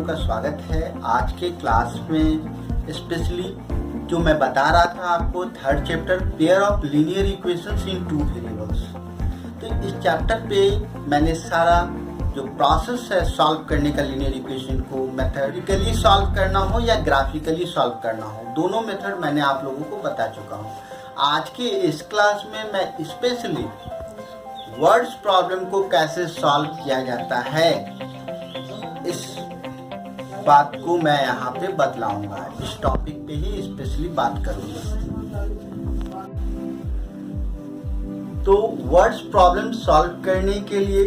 का स्वागत है। आज के क्लास में स्पेशली जो मैं बता रहा था आपको, third chapter pair of linear equations in two variables. तो इस चैप्टर पे मैंने सारा जो प्रोसेस है सॉल्व करने का लीनियर इक्वेशन को, मैथमेटिकली सॉल्व करना हो या ग्राफिकली सॉल्व करना हो, दोनों मेथड मैंने आप लोगों को बता चुका हूँ। आज के इस क्लास में मैं स्पेशली वर्ड्स प्रॉब्लम को कैसे सॉल्व किया जाता है इस बात को मैं यहाँ पे बतलाऊंगा। इस टॉपिक पे ही स्पेशली बात करूंगा। तो वर्ड्स प्रॉब्लम सॉल्व करने के लिए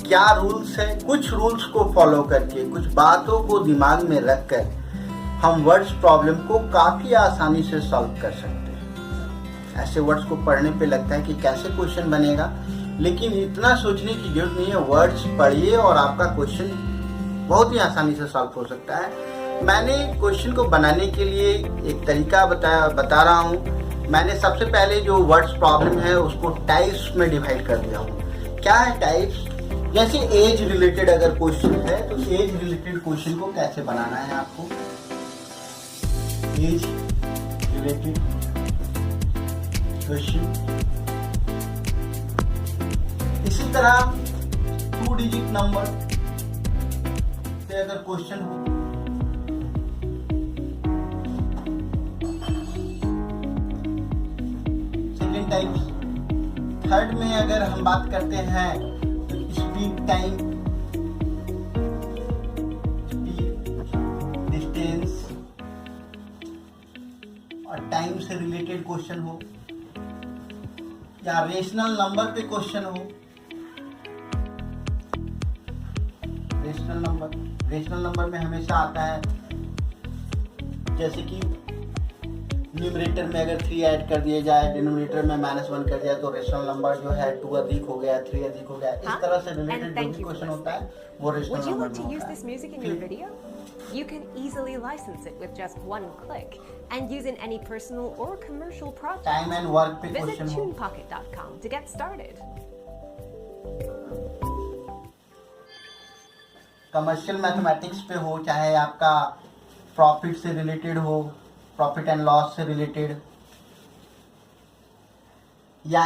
क्या रूल्स है, कुछ रूल्स को फॉलो करके, कुछ बातों को दिमाग में रखकर हम वर्ड्स प्रॉब्लम को काफी आसानी से सॉल्व कर सकते हैं। ऐसे वर्ड्स को पढ़ने पे लगता है कि कैसे क्वेश्चन बनेगा, लेकिन इतना सोचने की जरूरत नहीं है। वर्ड्स पढ़िए और आपका क्वेश्चन बहुत ही आसानी से सॉल्व हो सकता है। मैंने क्वेश्चन को बनाने के लिए एक तरीका बता रहा हूँ। मैंने सबसे पहले जो वर्ड्स प्रॉब्लम है उसको टाइप्स में डिवाइड कर दिया हूँ। क्या है टाइप्स? जैसे एज रिलेटेड अगर क्वेश्चन है तो एज रिलेटेड क्वेश्चन को कैसे बनाना है आपको, एज रिलेटेड क्वेश्चन। इसी तरह 2 डिजिट नंबर से अगर क्वेश्चन हो, सेकेंड टाइप। थर्ड में अगर हम बात करते हैं तो स्पीड टाइम, स्पीड डिस्टेंस और टाइम से रिलेटेड क्वेश्चन हो, या रेशनल नंबर पे क्वेश्चन हो। रेशनल नंबर में हमेशा आता है, जैसे कि न्यूमरेटर में अगर 3 ऐड कर दिया जाए, डिनोमिनेटर में -1 कर दिया, तो रेशनल नंबर जो है 2 अधिक हो गया, 3 अधिक हो गया। इस तरह से रिलेटेड जो भी क्वेश्चन होता है वो रेशनल नंबर में होता है। You can easily license it with just one click and use in any personal or commercial project. Time and work पे Visit क्वेश्चन हो। tunepocket.com to get started. Commercial mathematics पे हो, चाहे आपका प्रॉफिट से रिलेटेड हो, प्रॉफिट एंड लॉस से related, या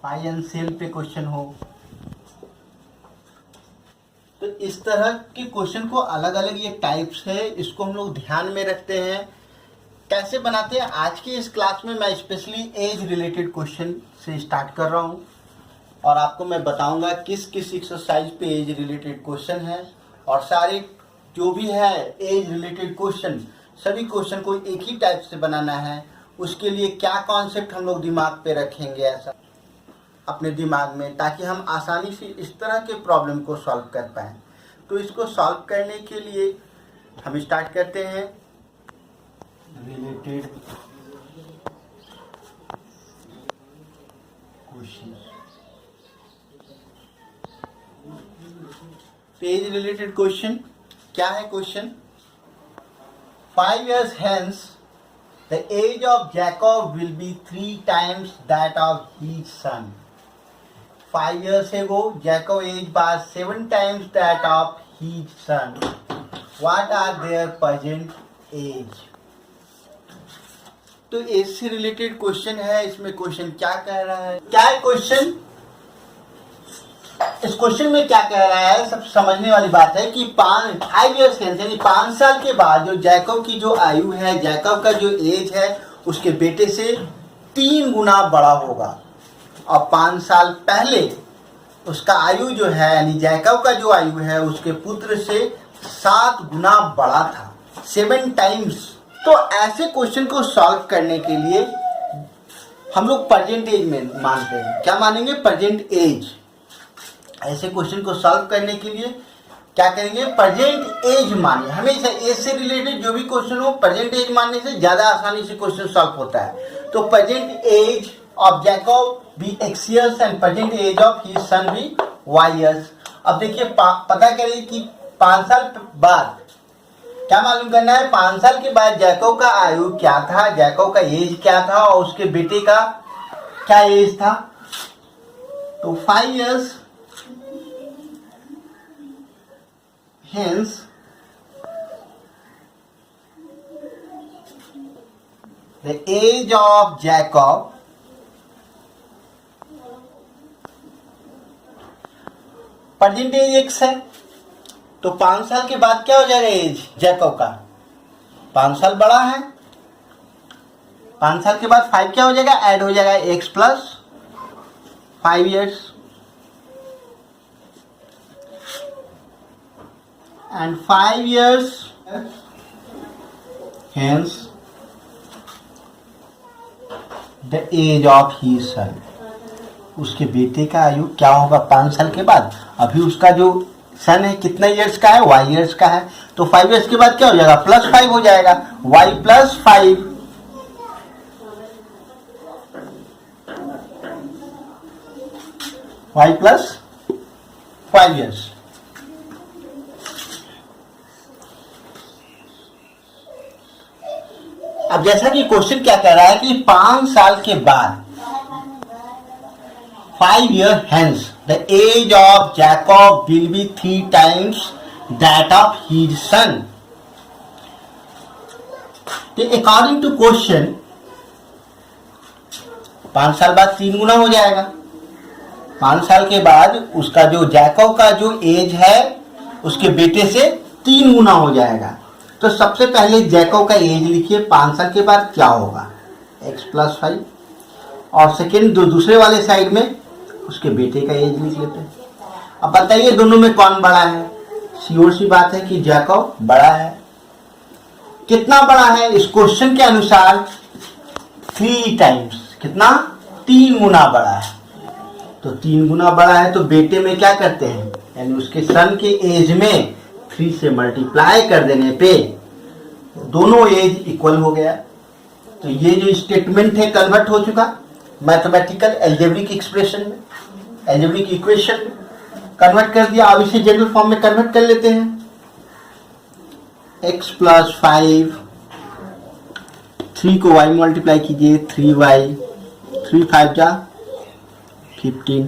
बाय एंड सेल पे क्वेश्चन हो। तो इस तरह के क्वेश्चन को अलग अलग ये टाइप्स है, इसको हम लोग ध्यान में रखते हैं। कैसे बनाते हैं? आज की इस क्लास में मैं स्पेशली एज रिलेटेड क्वेश्चन से स्टार्ट कर रहा हूं और आपको मैं बताऊंगा किस किस एक्सरसाइज पे एज रिलेटेड क्वेश्चन है, और सारे जो भी है एज रिलेटेड क्वेश्चन, सभी क्वेश्चन को एक ही टाइप से बनाना है। उसके लिए क्या कॉन्सेप्ट हम लोग दिमाग पे रखेंगे ऐसा अपने दिमाग में, ताकि हम आसानी से इस तरह के प्रॉब्लम को सॉल्व कर पाएँ। तो इसको सॉल्व करने के लिए हम स्टार्ट करते हैं related question. Page related question क्या है? Question 5 years hence the age of Jacob will be 3 times that of his son. 5 years ago Jacob age was 7 times that of his son. What are their present age? तो as से related question है। इसमें question क्या कह रहा है, क्या है क्वेश्चन? इस क्वेश्चन में क्या कह रहा है, सब समझने वाली बात है कि 5 years यानी 5 साल के बाद जो जैकब की जो आयु है, जैकब का जो एज है उसके बेटे से 3 गुना बड़ा होगा। और 5 साल पहले उसका आयु जो है, यानी जैकब का जो आयु है उसके पुत्र से 7 गुना बड़ा था, 7 टाइम्स। तो ऐसे क्वेश्चन को सॉल्व करने के लिए हम लोग प्रेजेंट एज में मानते हैं। क्या मानेंगे? Present age. ऐसे क्वेश्चन को सॉल्व करने के लिए क्या करेंगे? प्रेजेंट एज मानिए। हमेशा एज से रिलेटेड जो भी क्वेश्चन हो, प्रेजेंट एज मानने से ज्यादा आसानी से क्वेश्चन सॉल्व होता है। तो प्रेजेंट एज ऑफ जैकब भी x years and present age of his son भी y years। अब देखिए पता करिए कि 5 साल बाद क्या मालूम करना है, 5 साल के बाद जैकब का आयु क्या था, जैकब का एज क्या था और उसके बेटे का क्या एज था। तो 5 years hence the age of Jacob present age x है, तो 5 साल के बाद क्या हो जाएगा एज जैकब का? 5 साल बड़ा है। 5 साल के बाद 5 क्या हो जाएगा? ऐड हो जाएगा x plus 5 years and 5 years hence the age of his son, उसके बेटे का आयु क्या होगा 5 साल के बाद? अभी उसका जो सन है कितना ईयर्स का है? y ईयर्स का है, तो 5 ईयर्स के बाद क्या हो जाएगा? प्लस 5 हो जाएगा, y plus 5 y plus 5 years. अब जैसा कि क्वेश्चन क्या कह रहा है कि 5 साल के बाद 5 years hence the age of Jacob will be 3 times that of his son. तो according to question 5 साल बाद 3 गुना हो जाएगा। 5 साल के बाद उसका जो जैकब का जो एज है उसके बेटे से 3 गुना हो जाएगा। तो सबसे पहले जैकब का एज लिखिए 5 साल के बाद क्या होगा? x प्लस 5, और सेकेंड दूसरे वाले साइड में उसके बेटे का एज लिख लेते हैं। अब बताइए दोनों में कौन बड़ा है? श्योर सी बात है कि जैकब बड़ा है। कितना बड़ा है? इस क्वेश्चन के अनुसार 3 टाइम्स, कितना? 3 गुना बड़ा है। तो 3 गुना बड़ा है तो बेटे में क्या करते हैं, यानी उसके सन के एज में 3 से मल्टीप्लाई कर देने पे दोनों एज इक्वल हो गया। तो ये जो स्टेटमेंट है कन्वर्ट हो चुका मैथमेटिकल एल्जेब्रिक एक्सप्रेशन में, एल्जेब्रिक इक्वेशन में कन्वर्ट कर दिया। अब इसे जनरल फॉर्म में कन्वर्ट कर लेते हैं। x प्लस 5, 3 को y मल्टीप्लाई कीजिए 3y, 3 5 जा 15,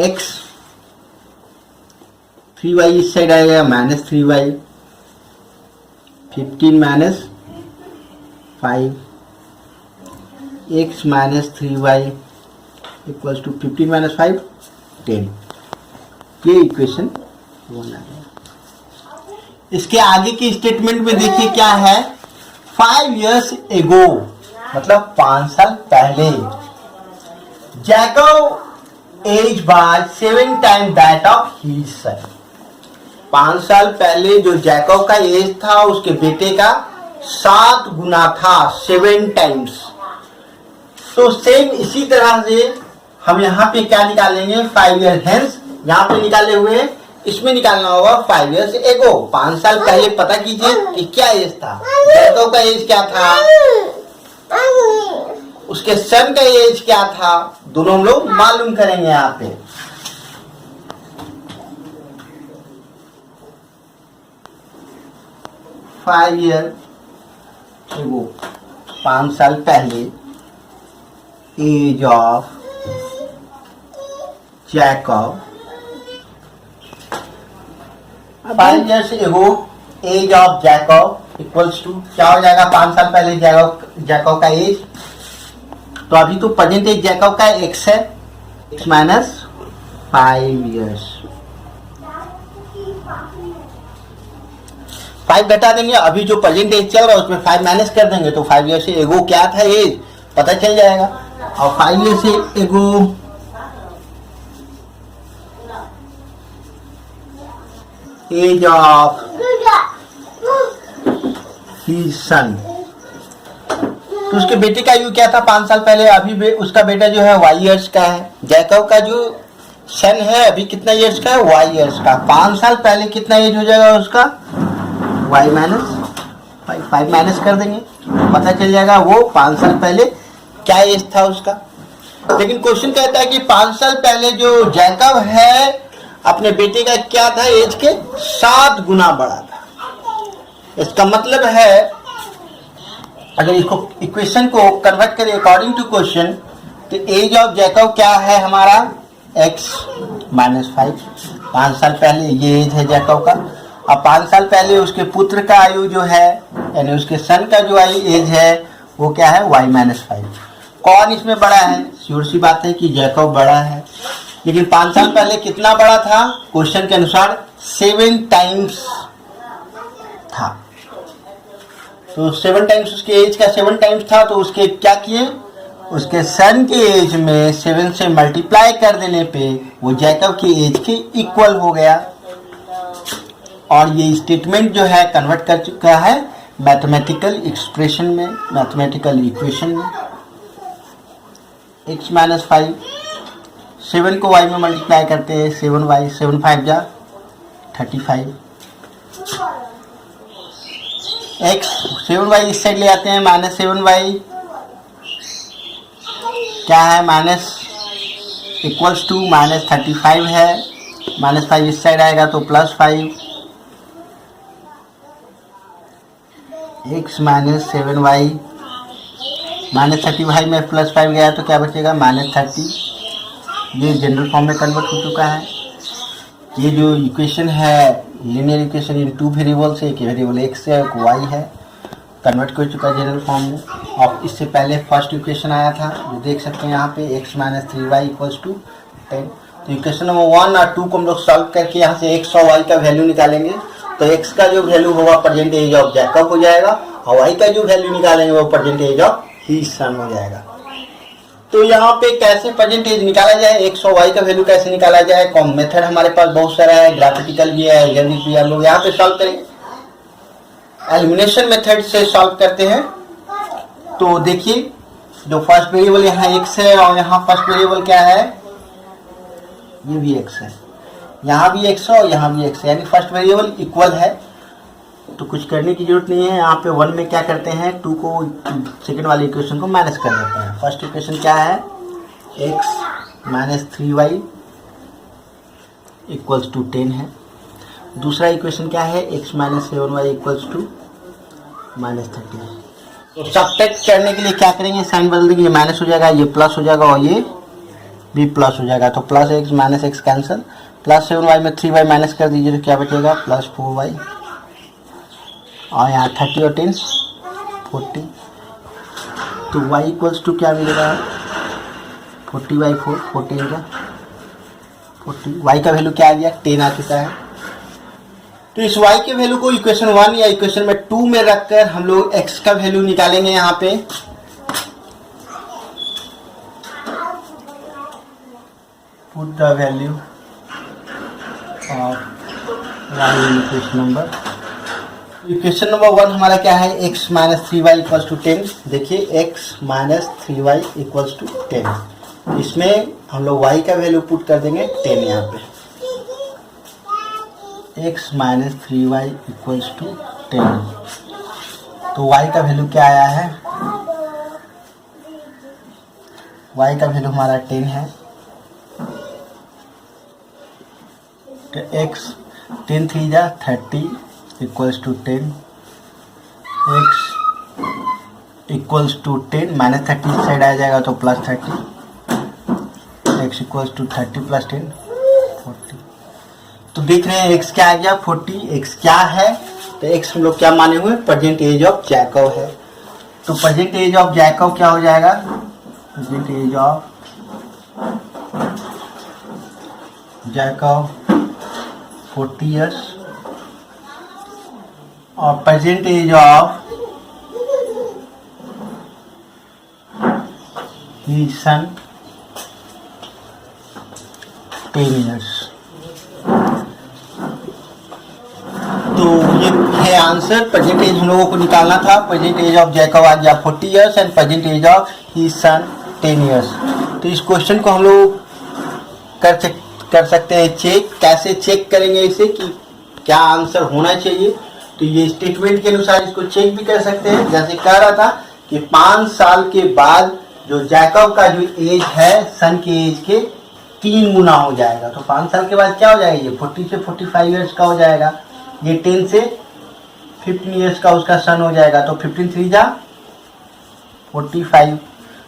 x 3y इस साइड आएगा minus 3y, 15 minus 5, x minus 3y equals to 15 minus 5 10। ये इक्वेशन 1 आ गया। इसके आगे की स्टेटमेंट में देखिए क्या है, 5 years ago मतलब 5 साल पहले Jacob age was 7 time that of his son. 5 साल पहले जो जैकब का एज था उसके बेटे का 7 गुना था, 7 टाइम्स। तो सेम इसी तरह से हम यहाँ पे क्या निकालेंगे, 5 years hence, यहाँ पे निकाले हुए इसमें निकालना होगा 5 years ago। 5 साल पहले पता कीजिए कि क्या एज था, जैकब का एज क्या था, उसके सन का एज क्या था, दोनों हम लोग मालूम करेंगे यहाँ पे। फाइव ईयर वो 5 साल पहले age of Jacob, 5 years ago age of Jacob equals to क्या हो जाएगा? 5 साल पहले जैकब का एज, तो अभी तो प्रेजेंट एज जैकब का x है, x माइनस 5 years। 5 घटा देंगे, अभी जो प्रेजेंट एज चल रहा है उसमें 5 माइनस कर देंगे तो 5 years एगो क्या था एज पता चल जाएगा। और 5 years एगो एज ऑफ हिज सन, तो उसके बेटे का आयु क्या था 5 साल पहले? अभी उसका बेटा जो है y ईयर्स का है। जैकब का जो सन है अभी कितना ईयर्स का है? y ईयर्स का। 5 साल पहले कितना एज हो जाएगा उसका? y माइनस 5 माइनस कर देंगे, पता चल जाएगा वो 5 साल पहले क्या एज था उसका। लेकिन क्वेश्चन कहता है कि 5 साल पहले जो जैकब है अपने बेटे का क्या था एज के 7 गुना बड़ा था। इसका मतलब है अगर इसको इक्वेशन को कन्वर्ट करें अकॉर्डिंग टू क्वेश्चन तो एज ऑफ जैकब क्या है हमारा x माइनस 5। 5 साल पहले ये एज है जैकब का। अब 5 साल पहले उसके पुत्र का आयु जो है यानी उसके सन का जो आयु एज है वो क्या है y माइनस 5। कौन इसमें बड़ा है? श्योर सी बात है कि जैकब बड़ा है, लेकिन 5 साल पहले कितना बड़ा था? क्वेश्चन के अनुसार 7 टाइम्स था। तो 7 टाइम्स उसके एज का 7 टाइम्स था, तो उसके क्या किए, उसके सन के एज में 7 से मल्टीप्लाई कर देने पे वो जैकब की एज के इक्वल हो गया। और ये स्टेटमेंट जो है कन्वर्ट कर चुका है मैथमेटिकल एक्सप्रेशन में, मैथमेटिकल इक्वेशन में। x माइनस 5, 7 को y में मल्टीप्लाई करते हैं, 7y, 7 5 जा 35। x 7y इस साइड ले आते हैं, माइनस 7y क्या है, माइनस इक्वल्स टू माइनस 35 है। माइनस 5 इस साइड आएगा तो plus 5। x minus 7y minus 35 में प्लस 5 गया तो क्या बचेगा, माइनस 30। ये जनरल फॉर्म में कन्वर्ट हो चुका है। ये जो इक्वेशन है लीनियर इक्वेशन इन 2 वेरिएबल से, एक वेरिएबल x है एक y है, कन्वर्ट हो चुका है जनरल फॉर्म में। और इससे पहले फर्स्ट इक्वेशन आया था जो देख सकते हैं यहाँ पे, x minus 3y equals to 10। तो इक्वेशन नंबर 1 और 2 को हम लोग सॉल्व करके यहाँ से x और y का वैल्यू निकालेंगे। तो x का जो वैल्यू होगा प्रेजेंट एज ऑफ जैकब हो जाएगा, और y का जो वैल्यू निकालेंगे वो present age of his son हो जाएगा। तो यहाँ पे कैसे प्रेजेंट एज निकाला जाए, x और y का वैल्यू कैसे निकाला जाए, कौन मेथड हमारे पास बहुत सारा है, ग्राफिकल भी है, एल्जेब्रिक भी है। हम लोग यहाँ पे सॉल्व करेंगे, एलिमिनेशन मेथड से सॉल्व करते हैं। तो देखिए जो फर्स्ट वेरिएबल यहाँ x है और यहाँ फर्स्ट वेरिएबल क्या है, ये भी x है, यहाँ भी x है और यहाँ भी x है, यानी फर्स्ट वेरिएबल इक्वल है। तो कुछ करने की जरूरत नहीं है। यहाँ पे 1 में क्या करते हैं, 2 को सेकंड वाले इक्वेशन को माइनस कर देते हैं। फर्स्ट इक्वेशन क्या है, x minus 3y equals to 10 है। दूसरा इक्वेशन क्या है, x minus 7y equals to minus 30 है। तो सब्ट्रैक्ट करने के लिए क्या करेंगे, साइन बदल देंगे, ये माइनस हो जाएगा, ये प्लस हो जाएगा और ये भी प्लस हो जाएगा। तो plus x minus x cancel, plus 7y में 3y माइनस कर दीजिए तो क्या बचेगा, प्लस 4y। और यहाँ 30 और 10 40। तो y इक्वल्स टू क्या मिलेगा, 40/4, 40 का 40। y का वैल्यू क्या आ गया, 10 आ चुका है। तो इस y के वैल्यू को इक्वेशन 1 या इक्वेशन में 2 में रखकर हम लोग x का वैल्यू निकालेंगे। यहाँ पे put the value of y in equation number. Equation number 1 हमारा क्या है, x minus 3y equals to 10। देखिए x minus 3y equals to 10, इसमें हम लोग y का वैल्यू पुट कर देंगे 10 यहाँ पे। x minus 3y equals to 10, तो y का वैल्यू क्या आया है, y का वैल्यू हमारा 10 है। तो x 10 3 जा 30 equals to 10, x equals to 10 minus 30 side आ जाएगा तो plus 30, x equals to 30 plus 10 40। तो देख रहे हैं x क्या आ गया 40। x क्या है, तो x हम लोग क्या माने हुए, प्रेजेंट एज ऑफ जैकब है। तो प्रेजेंट एज ऑफ जैकब क्या हो जाएगा, present age of Jacob 40 years, और present age of his son 10 years. तो ये है आंसर। प्रेजेंट एज हम लोगों को निकालना था, प्रेजेंट एज ऑफ जैकब आ गया 40 years and present age of his son 10 years. तो इस क्वेश्चन को हम लोग कर सकते हैं चेक। कैसे चेक करेंगे इसे कि क्या आंसर होना चाहिए, तो ये स्टेटमेंट के अनुसार इसको चेक भी कर सकते हैं। जैसे कह रहा था कि 5 साल के बाद जो जैकब का जो एज है सन के एज के 3 गुना हो जाएगा। तो 5 साल के बाद क्या हो जाएगा, ये 40 से 45 ईयर्स का हो जाएगा, ये 10 से 15 ईयर्स का उसका सन हो जाएगा। तो 15 3 जा 45,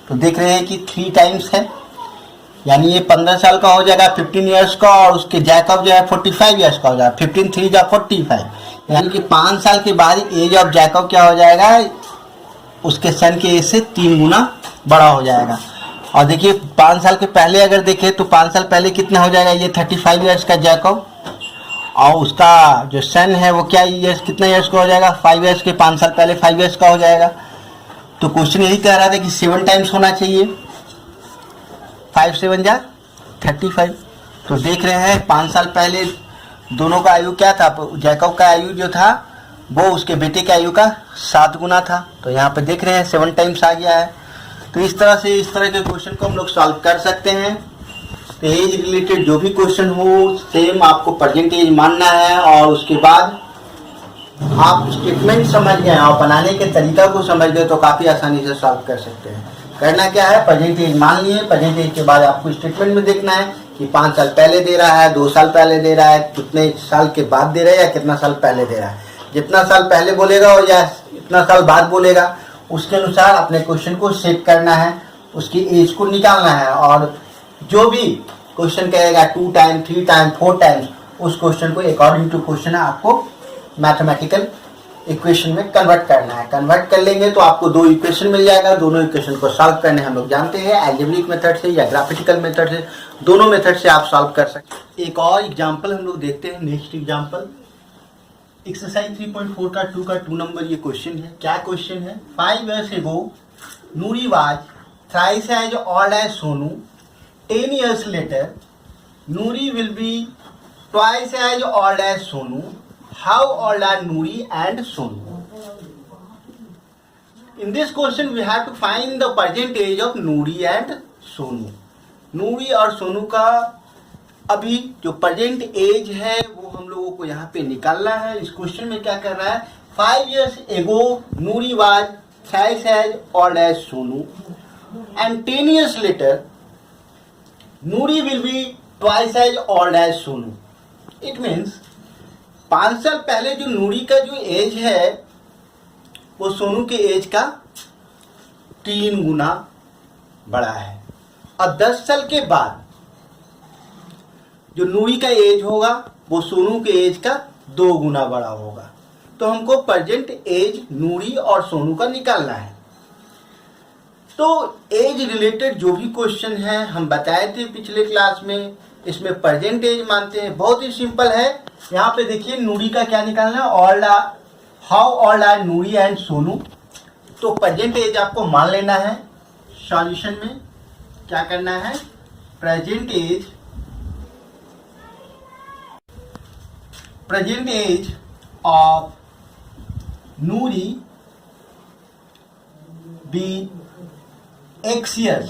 तो देख रहे हैं कि 3 टाइम्स है, यानी ये 15 साल का हो जाएगा 15 ईयर्स का, और उसके जैकब जो है 45 ईयर्स का हो जाएगा। 15 3 जा 45, यानी कि 5 साल के बाद एज ऑफ जैकब क्या हो जाएगा, उसके सन के एज से 3 गुना बड़ा हो जाएगा। और देखिए 5 साल के पहले अगर देखें तो 5 साल पहले कितना हो जाएगा, ये 35 ईयर्स का जैकब, और उसका जो सन है वो क्या ईयर्स, कितना ईयर्स का हो जाएगा, 5 ईयर्स के 5 साल पहले 5 ईयर्स का हो जाएगा। तो क्वेश्चन यही कह रहा था कि 7 टाइम्स होना चाहिए, 5 7 जा 35। तो देख रहे हैं 5 साल पहले दोनों का आयु क्या था, जैकब का आयु जो था वो उसके बेटे के आयु का 7 गुना था। तो यहाँ पे देख रहे हैं 7 टाइम्स आ गया है। तो इस तरह से इस तरह के क्वेश्चन को हम लोग सॉल्व कर सकते हैं। तो एज रिलेटेड जो भी क्वेश्चन हो सेम आपको परसेंटेज मानना है, और उसके बाद आप स्टेटमेंट समझ गए और बनाने के तरीका को समझ गए तो काफ़ी आसानी से सॉल्व कर सकते हैं। करना क्या है, परसेंटेज मान लिए, परसेंटेज के बाद आपको स्टेटमेंट में देखना है कि 5 साल पहले दे रहा है, 2 साल पहले दे रहा है, कितने साल के बाद दे रहा है, या कितना साल पहले दे रहा है। जितना साल पहले बोलेगा और या इतना साल बाद बोलेगा उसके अनुसार अपने क्वेश्चन को सेट करना है, उसकी एज को निकालना है, और जो भी क्वेश्चन कहेगा 2 टाइम 3 टाइम 4 टाइम्स, उस क्वेश्चन को अकॉर्डिंग टू क्वेश्चन आपको मैथमेटिकल इक्वेशन में कन्वर्ट करना है। कन्वर्ट कर लेंगे तो आपको 2 इक्वेशन मिल जाएगा। दोनों इक्वेशन को सॉल्व करने हम लोग जानते हैं, अलजेब्रिक मेथड से या ग्राफिकल मेथड से, दोनों मेथड से आप सॉल्व कर सकते हैं। एक और एग्जांपल हम लोग देखते हैं, नेक्स्ट एग्जांपल एक्सरसाइज 3.4 का 2 नंबर ये क्वेश्चन है। क्या क्वेश्चन है, 5 years ago Nuri was thrice as old as Sonu. 10 years later Nuri will be twice as old as Sonu. How old are Nuri and Sonu? In this question we have to find the present age of Nuri and Sonu. Nuri और सोनू का अभी जो present as है वो हम लोगों को यहाँ पे निकालना है। इस क्वेश्चन में क्या कर रहा है, 5 years ago Nuri was thrice as old as Sonu, and 10 years later Nuri will be twice as old as Sonu. It means 5 साल पहले जो नूरी का जो एज है वो सोनू के एज का 3 गुना बड़ा है, और 10 साल के बाद जो नूरी का एज होगा वो सोनू के एज का 2 गुना बड़ा होगा। तो हमको प्रेजेंट एज नूरी और सोनू का निकालना है। तो एज रिलेटेड जो भी क्वेश्चन है हम बताए थे पिछले क्लास में, इसमें प्रेजेंट एज मानते हैं, बहुत ही सिंपल है। यहाँ पे देखिए नूरी का क्या निकालना है, how old are Noori and Sonu. तो प्रेजेंट एज आपको मान लेना है। सॉल्यूशन में क्या करना है, present age of Noori be x years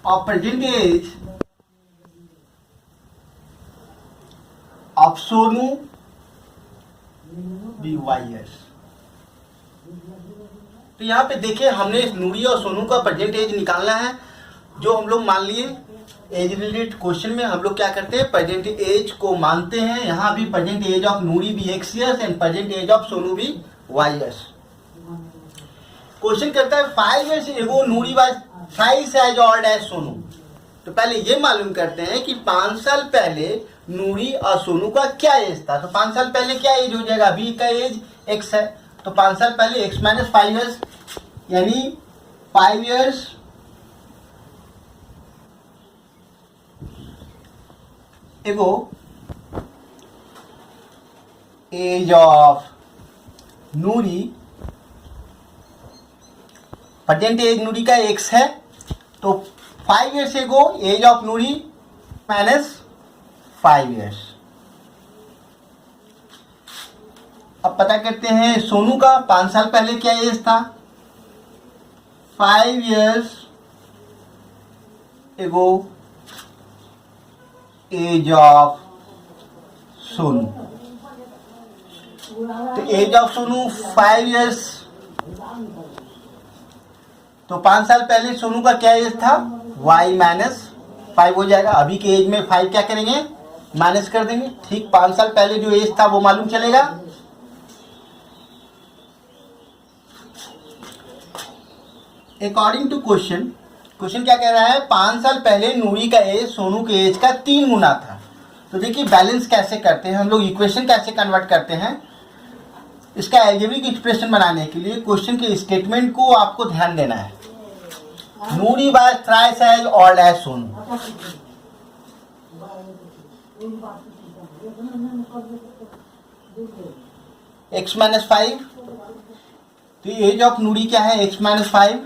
और present age of Sonu be y years। तो यहाँ पे देखिए हमने नूरी और सोनू का प्रेजेंट एज निकालना है, जो हम लोग मान लिए एज रिलेटेड क्वेश्चन में हम लोग क्या करते हैं, प्रेजेंट एज को मानते हैं। यहाँ भी प्रेजेंट एज ऑफ नूरी भी x years and present age of Sonu भी y years। क्वेश्चन करता है 5 years ago Noori was thrice as old as Sonu. तो पहले ये मालूम करते हैं कि 5 साल पहले नूरी और सोनू का क्या एज था। तो 5 साल पहले क्या एज हो जाएगा, अभी का एज x है, तो 5 साल पहले x माइनस 5 years, यानी 5 years ago age of Noori, present age Noori का x है, तो 5 years ago age of Noori minus 5 years। अब पता करते हैं सोनू का 5 साल पहले क्या एज था, 5 years ago age of Sonu. तो एज ऑफ सोनू 5 years, तो 5 साल पहले सोनू का क्या एज था, y माइनस 5 हो जाएगा। अभी के एज में 5 क्या करेंगे, माइनस कर देंगे। ठीक 5 साल पहले जो एज था वो मालूम चलेगा, अकॉर्डिंग टू क्वेश्चन क्या कह रहा है, 5 साल पहले नूरी का एज सोनू के एज का 3 गुना था। तो देखिए बैलेंस कैसे करते हैं हम लोग, इक्वेशन कैसे कन्वर्ट करते हैं। इसका एल्जेब्रिक एक्सप्रेशन बनाने के लिए क्वेश्चन के स्टेटमेंट को आपको ध्यान देना है। Noori was thrice as old as Sonu. x minus 5, तो एज ऑफ नूरी क्या है, x minus 5।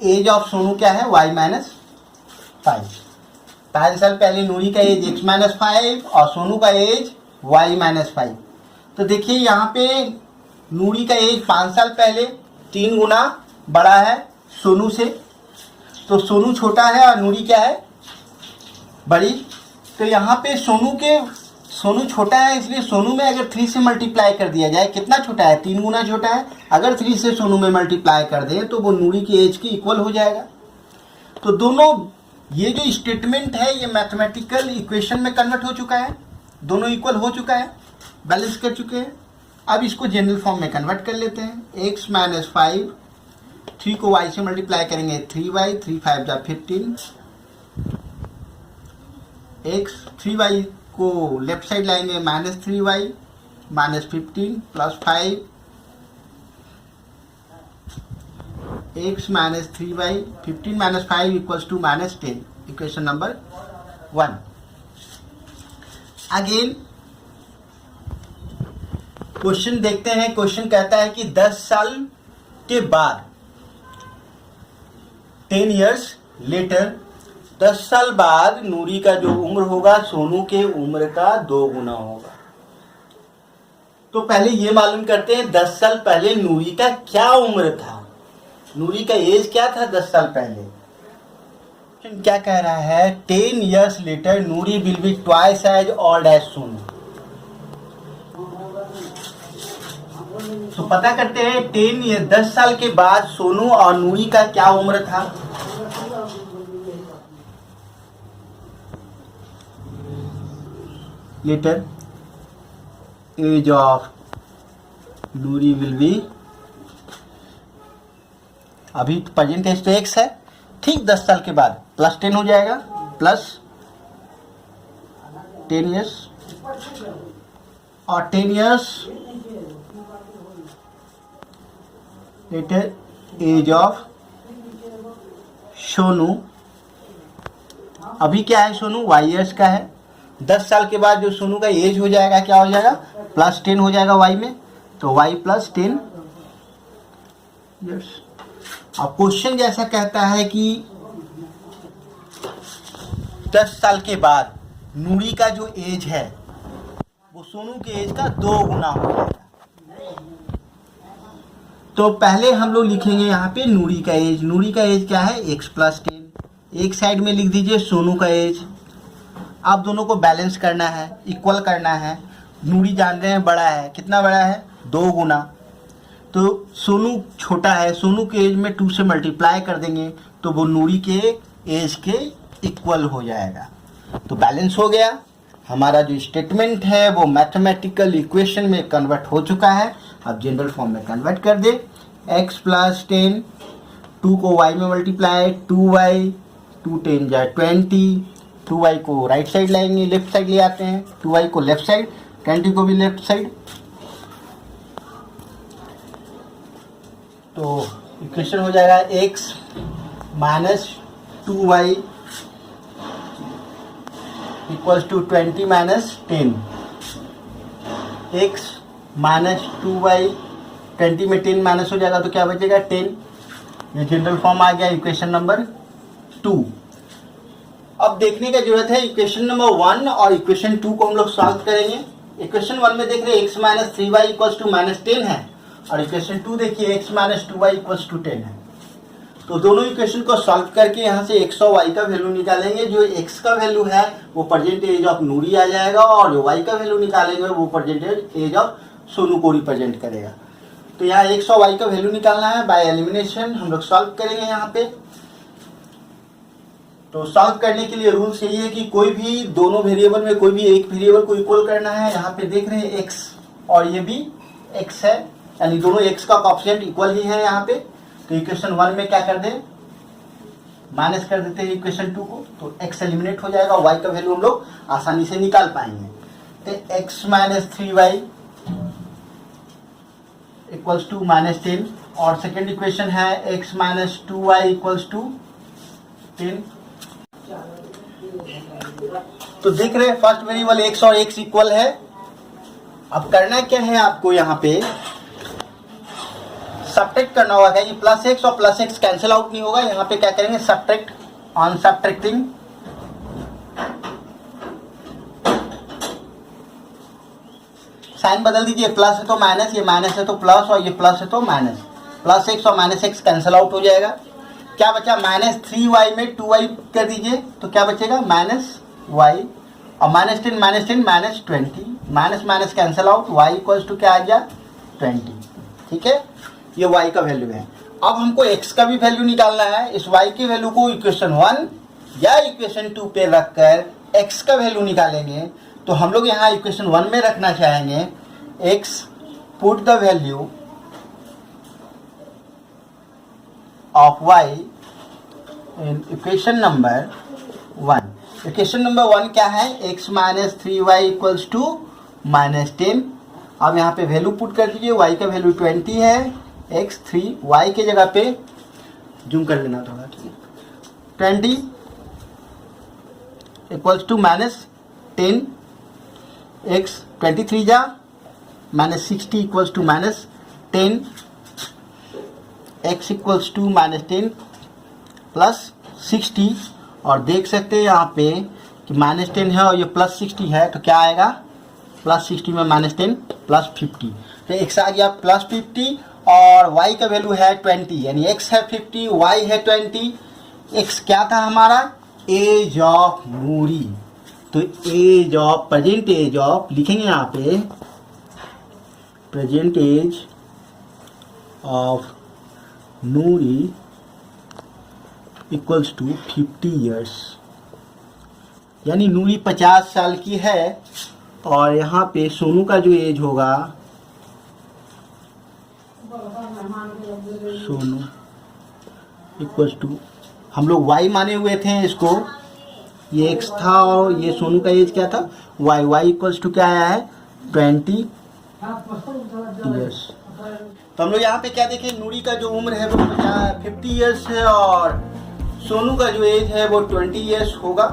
Age of Sonu क्या है, y माइनस 5। 5 साल पहले नूरी का एज x माइनस 5 और सोनू का एज y माइनस 5। तो देखिए यहाँ पे नूरी का एज 5 साल पहले 3 गुना बड़ा है सोनू से, तो सोनू छोटा है और नूरी क्या है, बड़ी। तो यहाँ पे सोनू छोटा है, इसलिए सोनू में अगर 3 से मल्टीप्लाई कर दिया जाए, कितना छोटा है, 3 गुना छोटा है। अगर 3 से सोनू में मल्टीप्लाई कर दें तो वो नूरी की एज की इक्वल हो जाएगा। तो दोनों ये जो स्टेटमेंट है ये मैथमेटिकल इक्वेशन में कन्वर्ट हो चुका है, दोनों इक्वल हो चुका है, बैलेंस कर चुके हैं। अब इसको जनरल फॉर्म में कन्वर्ट कर लेते हैं। x माइनस 5, 3 को y से मल्टीप्लाई करेंगे 3y, 3 5 जा 15, x 3y को लेफ्ट साइड लाएंगे minus 3y minus 15 plus 5 x minus 3y, 15 minus 5 equals to minus 10, equation number 1। Again question देखते हैं। क्वेश्चन कहता है कि 10 साल के बाद 10 years लेटर, 10 साल बाद नूरी का जो उम्र होगा सोनू के उम्र का 2 गुना होगा। तो पहले ये मालूम करते हैं 10 साल पहले नूरी का क्या उम्र था, नूरी का एज क्या था 10 साल पहले। क्या कह रहा है, 10 years later Noori will be twice as old as Sonu. तो पता करते हैं 10 साल के बाद सोनू और नूरी का क्या उम्र था। Later age of Noori will be, अभी प्रेजेंट एज तो x है, ठीक 10 साल के बाद प्लस 10 हो जाएगा, प्लस 10 years और 10 years later age of Sonu. अभी क्या है सोनू, y years का है। 10 साल के बाद जो सोनू का एज हो जाएगा क्या हो जाएगा, प्लस 10 हो जाएगा y में, तो y प्लस 10 years। अब क्वेश्चन जैसा कहता है कि 10 साल के बाद नूरी का जो एज है वो सोनू के एज का 2 गुना हो जाएगा। तो पहले हम लोग लिखेंगे यहाँ पे नूरी का एज। नूरी का एज क्या है, x प्लस 10। एक साइड में लिख दीजिए सोनू का एज। आप दोनों को बैलेंस करना है, इक्वल करना है। नूरी जान रहे हैं बड़ा है, कितना बड़ा है, 2 गुना। तो सोनू छोटा है, सोनू के एज में 2 से मल्टीप्लाई कर देंगे तो वो नूरी के एज के इक्वल हो जाएगा। तो बैलेंस हो गया। हमारा जो स्टेटमेंट है वो मैथमेटिकल इक्वेशन में कन्वर्ट हो चुका है। अब जनरल फॉर्म में कन्वर्ट कर दे। x प्लस 10, 2 को y में मल्टीप्लाई, 2y, 2 10 जा 20, 2y को राइट साइड लाएंगे, लेफ्ट साइड ले आते हैं, 2y को लेफ्ट साइड, 20 को भी लेफ्ट साइड। तो इक्वेशन हो जाएगा x minus 2y equals to 20 minus 10। x minus 2y, 20 में 10 माइनस हो जाएगा तो क्या बचेगा, 10। ये जनरल फॉर्म आ गया इक्वेशन नंबर 2। अब देखने का जरूरत है इक्वेशन नंबर 1 और इक्वेशन 2 को हम लोग सॉल्व करेंगे। इक्वेशन 1 में देख रहे हैं x minus 3y equals to minus 10 है, और इक्वेशन 2 देखिए x minus 2y equals to 10 है। तो दोनों इक्वेशन को सॉल्व करके यहाँ से x और y का वैल्यू निकालेंगे। जो x का वैल्यू है वो प्रेजेंट एज ऑफ नूरी आ जाएगा, और जो y का वैल्यू निकालेंगे वो प्रेजेंट एज ऑफ सोनू को रिप्रेजेंट करेगा। तो यहाँ x और y का वैल्यू निकालना है बाय एलिमिनेशन। हम लोग सॉल्व करेंगे यहाँ पे। तो सॉल्व करने के लिए रूल्स यही है कि कोई भी दोनों वेरिएबल में कोई भी एक वेरिएबल को इक्वल करना है। यहाँ पे देख रहे हैं x और ये भी x है, यानी दोनों x का कोएफिशिएंट इक्वल ही है यहाँ पे। तो इक्वेशन 1 में क्या कर दें, माइनस कर देते हैं इक्वेशन 2 को, तो x एलिमिनेट हो जाएगा, y का वैल्यू हम लोग आसानी से निकाल पाएंगे। तो x minus 3y equals to minus 10, और सेकेंड इक्वेशन है x minus 2y equals to 10। तो देख रहे हैं फर्स्ट वेरिएबल x और x इक्वल है। अब करना क्या है आपको, यहाँ पे सब्ट्रैक्ट करना होगा। ये प्लस एक्स और प्लस एक्स कैंसिल आउट नहीं होगा, यहाँ पे क्या करेंगे, सब्ट्रैक्ट, ऑन सब्ट्रैक्टिंग साइन बदल दीजिए, प्लस है तो माइनस, ये माइनस है तो प्लस और ये प्लस है तो माइनस, प्लस एक्स और माइनस एक्स कैंसिल आउट हो जाएगा। क्या बचा, माइनस 3y में 2y कर दीजिए तो क्या बचेगा, माइनस y, और minus 10 minus 20, minus minus cancel out, y equals to क्या आ गया 20। ठीक है, ये y का वैल्यू है। अब हमको x का भी वैल्यू निकालना है। इस y की वैल्यू को इक्वेशन 1 या इक्वेशन 2 पे रखकर x का वैल्यू निकालेंगे। तो हम लोग यहाँ इक्वेशन 1 में रखना चाहेंगे x, put the value of y in equation number 1। Equation number 1 क्या है, x minus 3y equals to minus 10। अब यहाँ पे वैल्यू पुट कर दीजिए, y का वैल्यू 20 है, x 3, y के जगह पे जूम कर लेना थोड़ा, ठीक है, 20 इक्वल्स टू माइनस 10, x 23 जा minus 60 equals to minus 10, x equals to minus 10 plus 60। और देख सकते हैं यहाँ पे कि माइनस 10 है और ये प्लस 60 है, तो क्या आएगा, प्लस 60 में माइनस 10 प्लस 50, तो x आ गया प्लस 50 और y का वैल्यू है 20, यानी x है 50, y है 20। x क्या था हमारा, एज ऑफ नूरी। तो age of, present age of लिखेंगे यहाँ पे, present age of Noori equals to 50 years, यानी नूरी 50 साल की है। और यहाँ पे सोनू का जो एज होगा, सोनू इक्वल्स टू, हम लोग y माने हुए थे इसको, ये x था और ये सोनू का एज क्या था, y इक्वल्स टू क्या आया है 20 ईयर्स। तो हम लोग यहाँ पे क्या देखें, नूरी का जो उम्र है वो 50 ईयर्स है और सोनू का जो एज है वो 20 ईयर्स होगा।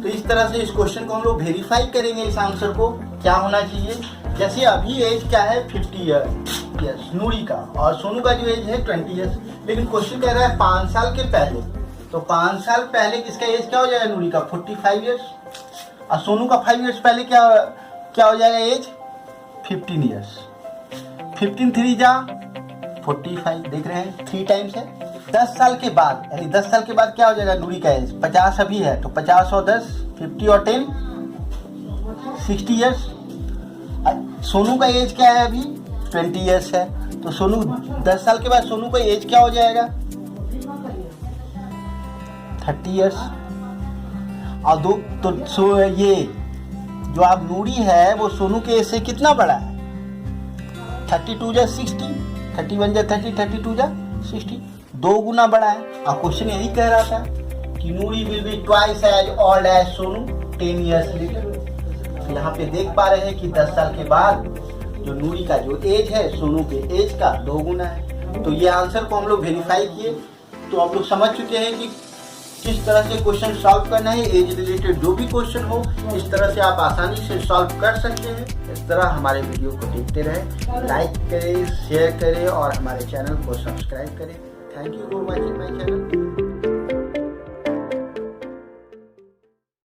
तो इस तरह से इस क्वेश्चन को हम लोग वेरीफाई करेंगे, इस आंसर को क्या होना चाहिए। जैसे अभी एज क्या है 50 ईयर्स नूरी का, और सोनू का जो एज है 20 ईयर्स, लेकिन क्वेश्चन कह रहा है 5 साल के पहले। तो 5 साल पहले किसका एज क्या हो जाएगा, नूरी का 45 ईयर्स, और सोनू का 5 ईयर्स पहले क्या हो जाएगा एज 15 ईयर्स। 15 3 जा 45, देख रहे हैं 3 टाइम्स है। 10 साल के बाद, यानी 10 साल के बाद क्या हो जाएगा नूरी का एज, 50 अभी है तो 50 और 10, 50 और 10 60 ईयर्स। सोनू का एज क्या है अभी 20 ईयर्स है, तो सोनू 10 साल के बाद सोनू का एज क्या हो जाएगा 30 ईयर्स। और दो तो ये जो आप नूरी है वो सोनू के एज से कितना बड़ा है, 32 जा 60, 31 जा 30, 32 जा 60, 2 गुना बड़ा है। और क्वेश्चन यही कह रहा था कि Noori will be twice as old as Sonu 10 years later. यहाँ पे देख पा रहे हैं कि 10 साल के बाद जो नूरी का जो एज है सोनू के एज का 2 गुना है। तो ये आंसर को हम लोग वेरीफाई किए, तो आप लोग समझ चुके हैं कि किस तरह से क्वेश्चन सॉल्व करना है। एज रिलेटेड जो भी क्वेश्चन हो इस तरह से आप आसानी से सॉल्व कर सकते हैं। इस तरह हमारे वीडियो को देखते रहें, लाइक करें, शेयर करें और हमारे चैनल को सब्सक्राइब करें। Thank you for watching my channel.